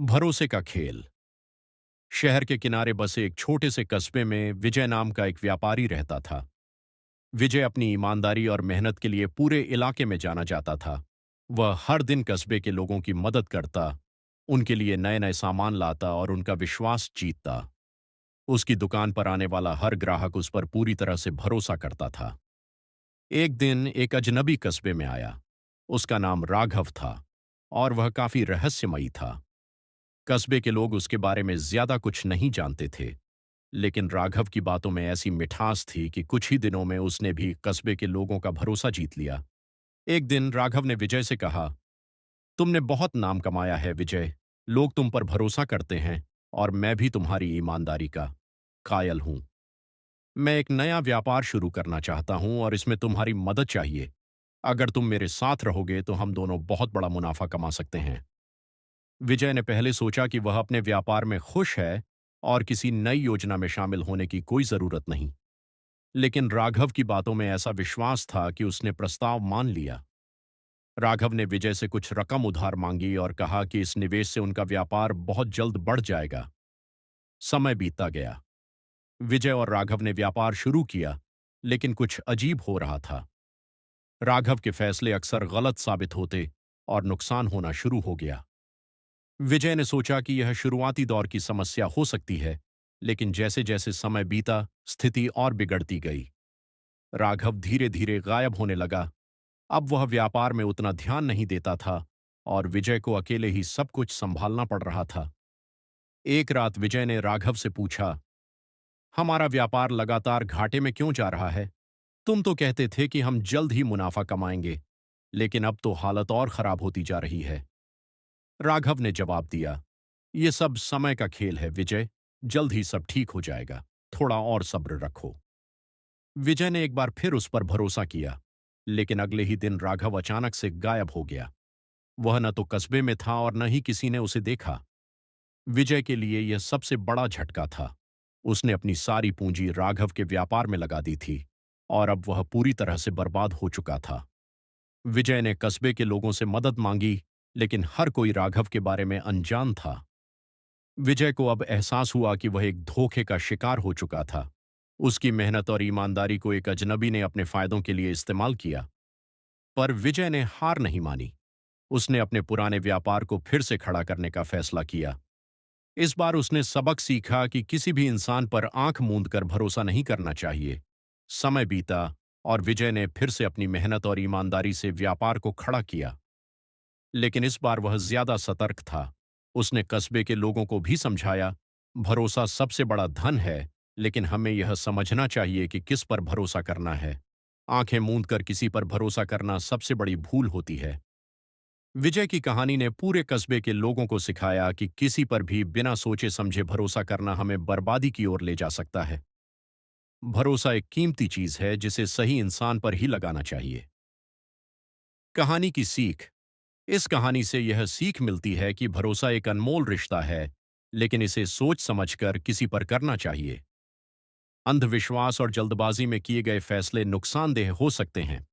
भरोसे का खेल। शहर के किनारे बसे एक छोटे से कस्बे में विजय नाम का एक व्यापारी रहता था। विजय अपनी ईमानदारी और मेहनत के लिए पूरे इलाके में जाना जाता था। वह हर दिन कस्बे के लोगों की मदद करता, उनके लिए नए नए सामान लाता और उनका विश्वास जीतता। उसकी दुकान पर आने वाला हर ग्राहक उस पर पूरी तरह से भरोसा करता था। एक दिन एक अजनबी कस्बे में आया। उसका नाम राघव था और वह काफी रहस्यमयी था। कस्बे के लोग उसके बारे में ज्यादा कुछ नहीं जानते थे, लेकिन राघव की बातों में ऐसी मिठास थी कि कुछ ही दिनों में उसने भी कस्बे के लोगों का भरोसा जीत लिया। एक दिन राघव ने विजय से कहा, तुमने बहुत नाम कमाया है विजय। लोग तुम पर भरोसा करते हैं और मैं भी तुम्हारी ईमानदारी का कायल हूं। मैं एक नया व्यापार शुरू करना चाहता हूं और इसमें तुम्हारी मदद चाहिए। अगर तुम मेरे साथ रहोगे तो हम दोनों बहुत बड़ा मुनाफा कमा सकते हैं। विजय ने पहले सोचा कि वह अपने व्यापार में खुश है और किसी नई योजना में शामिल होने की कोई जरूरत नहीं। लेकिन राघव की बातों में ऐसा विश्वास था कि उसने प्रस्ताव मान लिया। राघव ने विजय से कुछ रकम उधार मांगी और कहा कि इस निवेश से उनका व्यापार बहुत जल्द बढ़ जाएगा। समय बीतता गया। विजय और राघव ने व्यापार शुरू किया, लेकिन कुछ अजीब हो रहा था। राघव के फैसले अक्सर गलत साबित होते और नुकसान होना शुरू हो गया। विजय ने सोचा कि यह शुरुआती दौर की समस्या हो सकती है, लेकिन जैसे जैसे समय बीता, स्थिति और बिगड़ती गई। राघव धीरे धीरे गायब होने लगा। अब वह व्यापार में उतना ध्यान नहीं देता था और विजय को अकेले ही सब कुछ संभालना पड़ रहा था। एक रात विजय ने राघव से पूछा, हमारा व्यापार लगातार घाटे में क्यों जा रहा है? तुम तो कहते थे कि हम जल्द ही मुनाफा कमाएंगे, लेकिन अब तो हालत और खराब होती जा रही है। राघव ने जवाब दिया, ये सब समय का खेल है विजय। जल्द ही सब ठीक हो जाएगा। थोड़ा और सब्र रखो। विजय ने एक बार फिर उस पर भरोसा किया, लेकिन अगले ही दिन राघव अचानक से गायब हो गया। वह न तो कस्बे में था और न ही किसी ने उसे देखा। विजय के लिए यह सबसे बड़ा झटका था। उसने अपनी सारी पूंजी राघव के व्यापार में लगा दी थी और अब वह पूरी तरह से बर्बाद हो चुका था। विजय ने कस्बे के लोगों से मदद मांगी, लेकिन हर कोई राघव के बारे में अनजान था। विजय को अब एहसास हुआ कि वह एक धोखे का शिकार हो चुका था। उसकी मेहनत और ईमानदारी को एक अजनबी ने अपने फायदों के लिए इस्तेमाल किया। पर विजय ने हार नहीं मानी। उसने अपने पुराने व्यापार को फिर से खड़ा करने का फैसला किया। इस बार उसने सबक सीखा कि किसी भी इंसान पर आंख मूंद कर भरोसा नहीं करना चाहिए। समय बीता और विजय ने फिर से अपनी मेहनत और ईमानदारी से व्यापार को खड़ा किया। लेकिन इस बार वह ज्यादा सतर्क था। उसने कस्बे के लोगों को भी समझाया, भरोसा सबसे बड़ा धन है, लेकिन हमें यह समझना चाहिए कि किस पर भरोसा करना है। आंखें मूंद कर किसी पर भरोसा करना सबसे बड़ी भूल होती है। विजय की कहानी ने पूरे कस्बे के लोगों को सिखाया कि किसी पर भी बिना सोचे समझे भरोसा करना हमें बर्बादी की ओर ले जा सकता है। भरोसा एक कीमती चीज है जिसे सही इंसान पर ही लगाना चाहिए। कहानी की सीख। इस कहानी से यह सीख मिलती है कि भरोसा एक अनमोल रिश्ता है, लेकिन इसे सोच समझकर किसी पर करना चाहिए। अंधविश्वास और जल्दबाजी में किए गए फैसले नुकसानदेह हो सकते हैं,